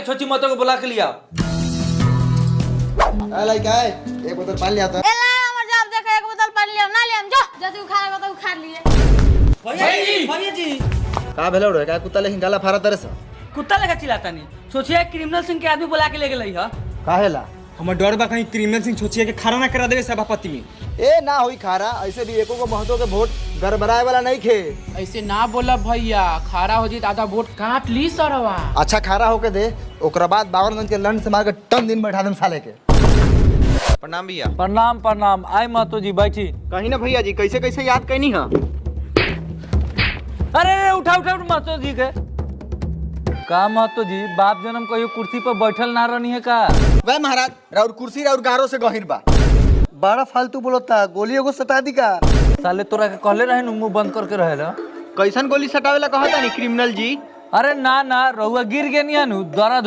छोची मतों को बुला के लिया। लड़का है एक बोतल पानी ले आता। ए ला हमर जब देखे एक बोतल पानी लिया ना लिया जो जदी उखाड़े तो उखाड़ लिए। भैया जी का भेलो रे का कुत्ता लेकिन गाला फारा तरस कुत्ता लगा चिल्लाता नहीं, सोचिए क्रिमिनल सिंह के आदमी बुला के ले गई है। काहेला हमर डर बा कहीं क्रिमिनल सिंह छोचिया के खाना ना करा देवे सभापति में। ए ना होई खारा ऐसे भी एको को महतो के वोट गड़बड़ाए वाला नहीं खे। ऐसे ना बोला भैया, खारा हो जी आधा वोट काट ली सरवा। अच्छा खारा होके दे ओकरा बाद बावरगंज के लंड से मार के टन दिन बैठा देम साले के। प्रणाम भैया। प्रणाम प्रणाम। आय मातो जी बैठी। कहीं ना भैया जी कैसे कैसे याद कैनी है। अरे उठा उठा मातो जी के का मातो जी बाप जन्म कहियो कुर्सी पर बैठल ना रहनी है का? वह महाराज राउर कुर्सी राउर गारो से गहिर बा। बड़ा फालतू बोलता गोली एगो सटा दी का। साले तोरा के कहले रहे न मुंह बंद करके रहेला। कैसन गोली सटावेला कहता नहीं क्रिमिनल जी। अरे ना ना रहुआ गिर गए नहीं दर्द